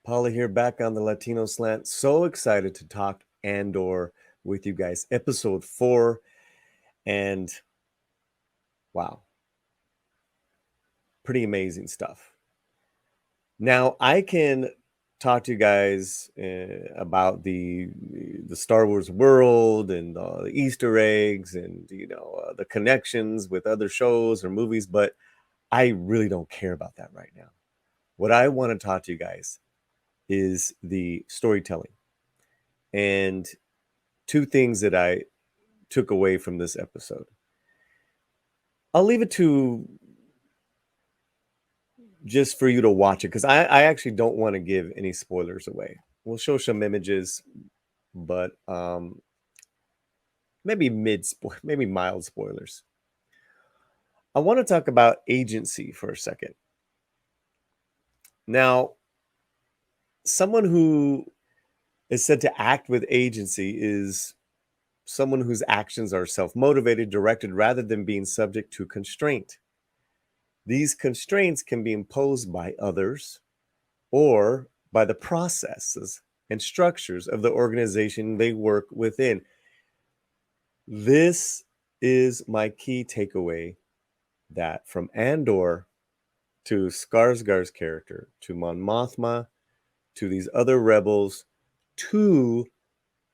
Paulie here, back on the Latino Slant. So excited to talk Andor with you guys. Episode 4. And wow, pretty amazing stuff. Now, I can talk to you guys about the Star Wars world and the Easter eggs and, the connections with other shows or movies, but I really don't care about that right now. What I want to talk to you guys is the storytelling. And two things that I took away from this episode. I'll leave it to just for you to watch it, because I actually don't want to give any spoilers away. We'll show some images, but maybe maybe mild spoilers. I want to talk about agency for a second. Now, someone who is said to act with agency is someone whose actions are self-motivated, directed, rather than being subject to constraint. These constraints can be imposed by others or by the processes and structures of the organization they work within. This is my key takeaway, that from Andor to Skarsgård's character, to Mon Mothma, to these other rebels, to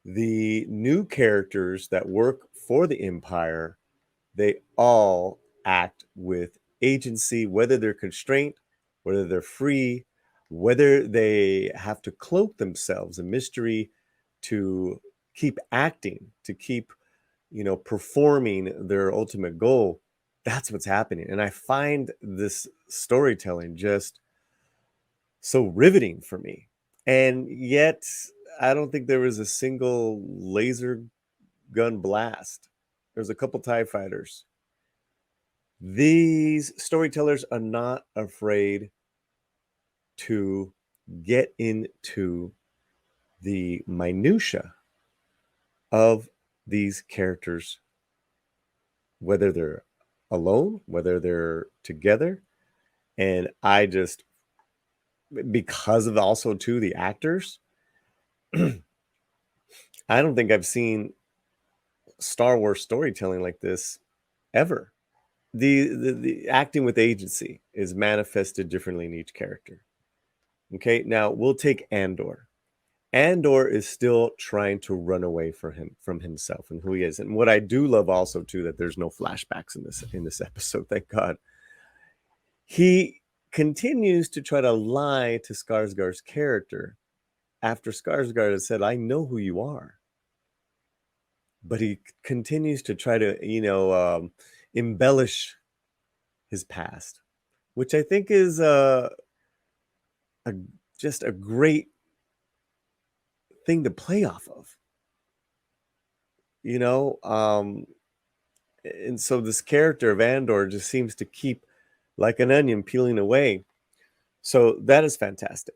the new characters that work for the Empire, they all act with agency, whether they're constrained, whether they're free, whether they have to cloak themselves in mystery to keep acting, to keep, performing their ultimate goal. That's what's happening. And I find this storytelling just so riveting for me. And yet, I don't think there was a single laser gun blast. There's a couple TIE fighters. These storytellers are not afraid to get into the minutia of these characters, whether they're alone, whether they're together. And I just, because of also too the actors, I don't think I've seen Star Wars storytelling like this ever. The acting with agency is manifested differently in each character. Okay, now we'll take Andor. Andor is still trying to run away from himself and who he is. And what I do love also too, that there's no flashbacks in this episode, thank God. He continues to try to lie to Skarsgård's character after Skarsgård has said, "I know who you are." But he continues to try to, embellish his past, which I think is just a great thing to play off of, and so this character of Andor just seems to keep, like an onion, peeling away. So that is fantastic.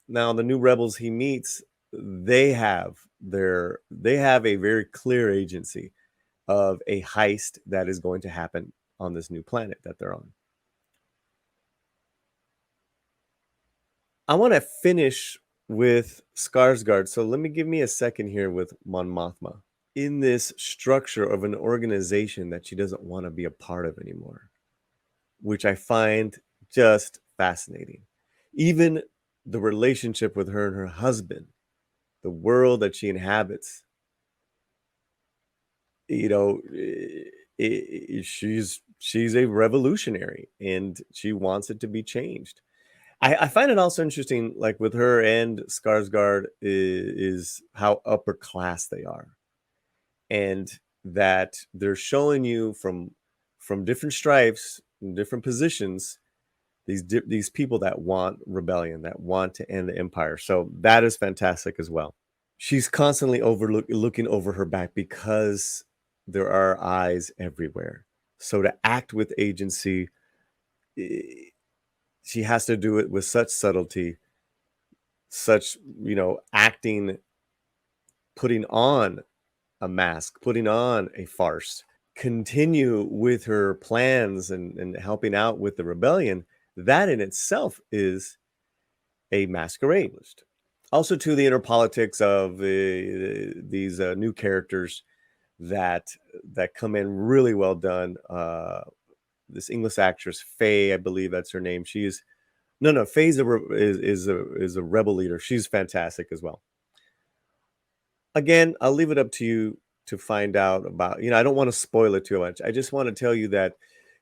Now, the new rebels he meets, they have a very clear agency of a heist that is going to happen on this new planet that they're on. I want to finish with Skarsgård, so give me a second here with Mon Mothma. In this structure of an organization that she doesn't want to be a part of anymore, which I find just fascinating. Even the relationship with her and her husband, the world that she inhabits, she's a revolutionary and she wants it to be changed. I find it also interesting, like with her and Skarsgård, is how upper class they are, and that they're showing you from different stripes, different positions, these people that want rebellion, that want to end the empire. So that is fantastic as well. She's constantly looking over her back because there are eyes everywhere. So to act with agency, she has to do it with such subtlety, such, acting, putting on a mask, putting on a farce, continue with her plans and helping out with the rebellion, that in itself is a masquerade. Also, to the inner politics of these new characters that come in really well done. This English actress Faye, I believe that's her name. She's no Faye's is a rebel leader. She's fantastic as well. Again, I'll leave it up to you to find out about. I don't want to spoil it too much. I just want to tell you that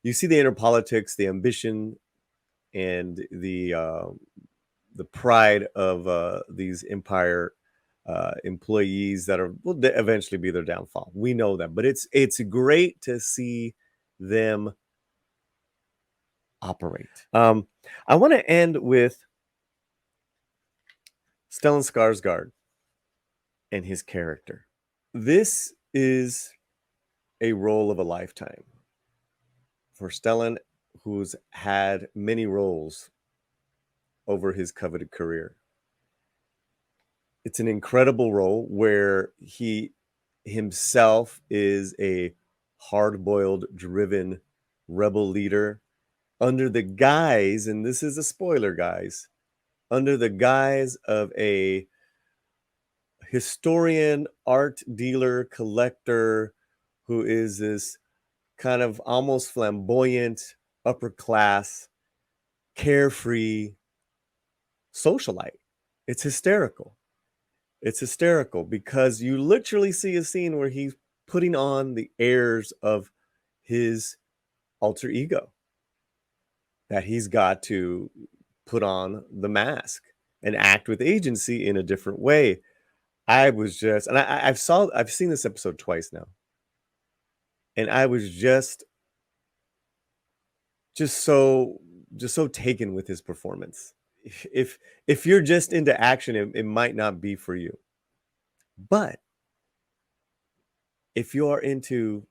you see the inner politics, the ambition, and the pride of these Empire employees that will eventually be their downfall. We know that, but it's great to see them operate. I want to end with Stellan Skarsgård and his character. This is a role of a lifetime for Stellan, who's had many roles over his coveted career. It's an incredible role where he himself is a hard-boiled, driven rebel leader under the guise, and this is a spoiler, guys, under the guise of a historian, art dealer, collector who is this kind of almost flamboyant, upper class, carefree socialite. It's hysterical. It's hysterical because you literally see a scene where he's putting on the airs of his alter ego, that he's got to put on the mask and act with agency in a different way. I was just, and I've seen this episode twice now, and I was just so taken with his performance. If you're just into action, it might not be for you. But if you are into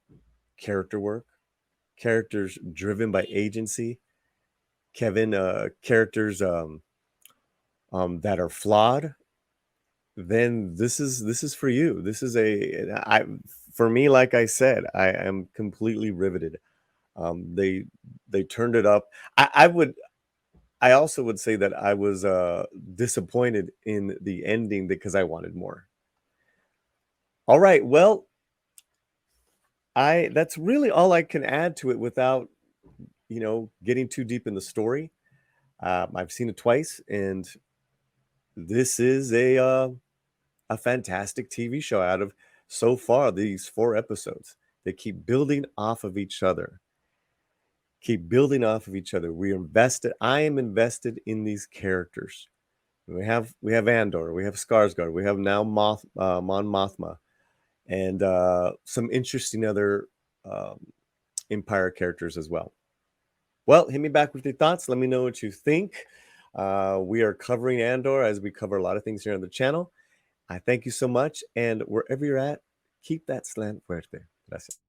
character work, characters driven by agency, characters that are flawed, then this is for you. This is for me, like I said, I am completely riveted. They turned it up. I also would say that I was disappointed in the ending because I wanted more. All right, well, that's really all I can add to it without getting too deep in the story. I've seen it twice, and this is a fantastic TV show. Out of so far these 4 episodes, they keep building off of each other. We're invested. I am invested in these characters. We have Andor, we have Skarsgård, we have now Mon Mothma, and some interesting other Empire characters as well. Well, hit me back with your thoughts. Let me know what you think. We are covering Andor as we cover a lot of things here on the channel. I thank you so much, and wherever you're at, keep that slant fuerte. Gracias.